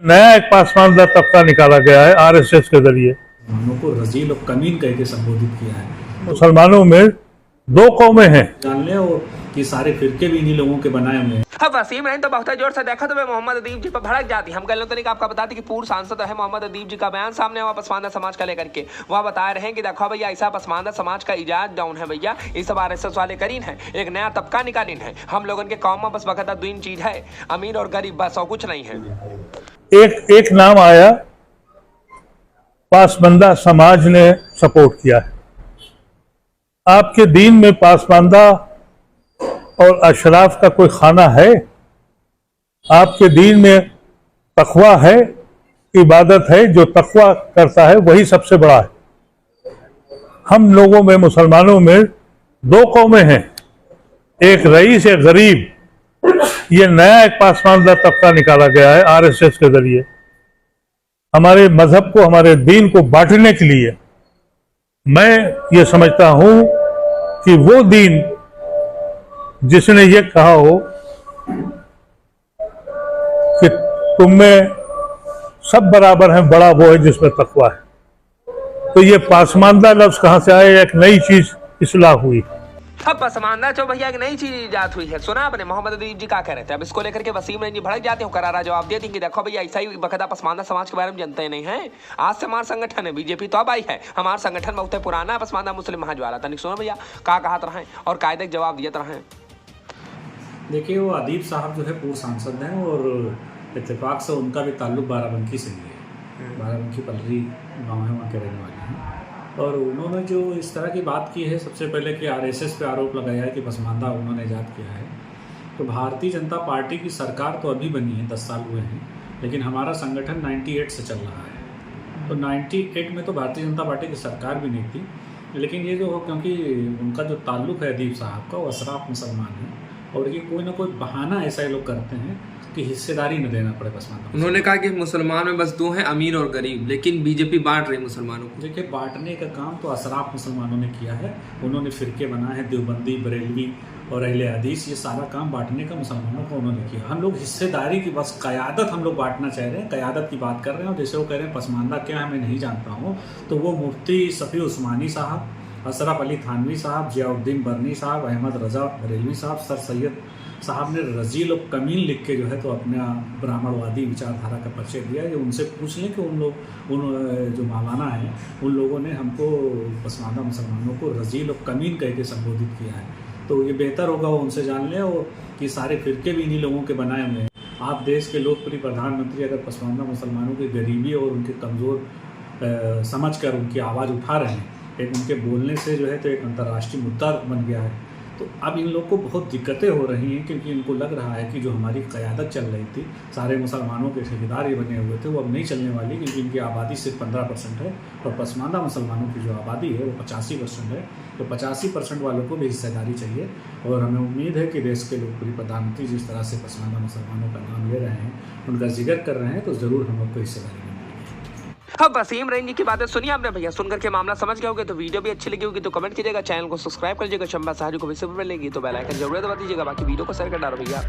नया एक पासमानदा तबका निकाला गया है आरएसएस के जरिए। मुसलमानों को रजील और कमीन कह के संबोधित किया है। मुसलमानों में दो कौमें हैं। जान ले और कि सारे फिरके भी इन्हीं लोगों के बनाए हुए हैं। हाँ, वसीम रहीम तो बहुत जोर से देखा तो मैं मोहम्मद अदीब जी पर भड़क जाती। हम कल तरीका आपका बताते कि पूर्व सांसद है मोहम्मद अदीब जी का बयान सामने हुआ पसमानदा समाज का लेकर के। वह बता रहे हैं कि देखो भैया ऐसा पसमानदा समाज का इजाज डाउन है भैया, इस सब आरएसएस वाले करीन है, एक नया तबका निकालीन है। हम लोगों के कौम में बस बखता तीन चीज है, अमीर और गरीब, बस और कुछ नहीं है। एक नाम आया, पासमानदा समाज ने सपोर्ट किया है। आपके दीन में पासमानदा और अशराफ का कोई खाना है? आपके दीन में तकवा है, इबादत है। जो तकवा करता है वही सबसे बड़ा है। हम लोगों में, मुसलमानों में दो कौमें हैं, एक रईस, एक गरीब। ये नया एक पासमानदा तबका निकाला गया है आरएसएस के जरिए, हमारे मजहब को, हमारे दीन को बांटने के लिए। मैं ये समझता हूं कि वो दीन जिसने ये कहा हो कि तुम में सब बराबर हैं, बड़ा वो है जिसमें तकवा है। तो ये पासमानदा लफ्ज कहां से आए? एक नई चीज इस्लाह हुई। अब पसमानदा जो भैया एक नई चीज इजाद हुई है। सुना आपने मोहम्मद अदीब जी क्या कह रहे थे? अब इसको लेकर के वसीम रहीम जी भड़क जाते हो, करारा जवाब देती कि देखो भैया ऐसा ही बकायदा पसमानदा समाज के बारे में जानते नहीं है। आज से हमारा संगठन है, बीजेपी तो अब आई है, हमारा संगठन बहुत पुराना पसमानदा मुस्लिम महाजवाला था। सुनो भैया क्या कहा रहे और कायदे जवाब दिए रहे। देखिए, वो अदीब साहब जो है पूर्व सांसद हैं और इत्तेफाक से उनका भी ताल्लुक बाराबंकी से ही है। बाराबंकी पलरी गाँव है, वहाँ के रहने वाले हैं। और उन्होंने जो इस तरह की बात की है, सबसे पहले कि आरएसएस पे आरोप लगाया है कि पसमानदा उन्होंने ईजाद किया है। तो भारतीय जनता पार्टी की सरकार तो अभी बनी है, 10 साल हुए हैं, लेकिन हमारा संगठन 98 से चल रहा है। तो 98 में तो भारतीय जनता पार्टी की सरकार भी नहीं थी। लेकिन ये जो, क्योंकि उनका जो ताल्लुक है अदीब साहब का, वो अशराफ मुसलमान है, और ये कोई ना कोई बहाना ऐसा ही लोग करते हैं कि हिस्सेदारी न देना पड़े पसमानदा। उन्होंने कहा कि मुसलमान में बस दो हैं, अमीर और गरीब, लेकिन बीजेपी बांट रही मुसलमानों को। देखिए, बांटने का काम तो अशराफ मुसलमानों ने किया है। उन्होंने फिरके बनाए हैं, देवबंदी, बरेलवी और अहले हदीस। ये सारा काम बांटने का मुसलमानों को उन्होंने किया। हम लोग हिस्सेदारी की, बस क़यादत हम लोग बांटना चाह रहे हैं, क़यादत की बात कर रहे हैं। और जैसे वो कह रहे हैं पसमानदा क्या है मैं नहीं जानता हूँ, तो वो मुफ्ती शफी उस्मानी साहब, अशरफ अली थानवी साहब, जियाउद्दीन बरनी साहब, अहमद रजा बरेलवी साहब, सर सैयद साहब ने रजील और कमीन लिख के जो है तो अपना ब्राह्मणवादी विचारधारा का परिचय दिया है। उनसे पूछ लें कि उन जो मौलाना हैं, उन लोगों ने हमको पसमानदा मुसलमानों को रजील और कमीन कह के संबोधित किया है। तो ये बेहतर होगा वो उनसे जान लें, और कि सारे फिरके भी इन्हीं लोगों के बनाए हुए हैं। आप देश के लोकप्रिय प्रधानमंत्री अगर पसमानदा मुसलमानों की गरीबी और उनके कमज़ोर समझ कर उनकी आवाज़ उठा रहे हैं, एक उनके बोलने से जो है तो एक अंतर्राष्ट्रीय मुद्दा बन गया है। तो अब इन लोग को बहुत दिक्कतें हो रही हैं, क्योंकि इनको लग रहा है कि जो हमारी क़यादत चल रही थी, सारे मुसलमानों के ठेकेदार ये बने हुए थे, वो अब नहीं चलने वाली, क्योंकि इनकी आबादी सिर्फ 15% है और पसमानदा मुसलमानों की जो आबादी है वो 85% है। तो 85% वालों को भी हिस्सेदारी चाहिए। और हमें उम्मीद है कि देश के लोकप्रिय प्रधानमंत्री जिस तरह से पसमानदा मुसलमानों का नाम ले रहे हैं, उनका जिक्र कर रहे हैं, तो ज़रूर हम लोग को हिस्सेदारी मिलेगी। हाँ, वसीम रहीम जी की बातें सुनिए आपने भैया, सुनकर के मामला समझ गए होगे। तो वीडियो भी अच्छी लगी होगी तो कमेंट कीजिएगा, चैनल को सब्सक्राइब कर लीजिएगा, शंबा साहू को भी सब मिलेगी तो बेल आइकन जरूर दबा दीजिएगा। बाकी वीडियो को शेयर कर डालो भैया।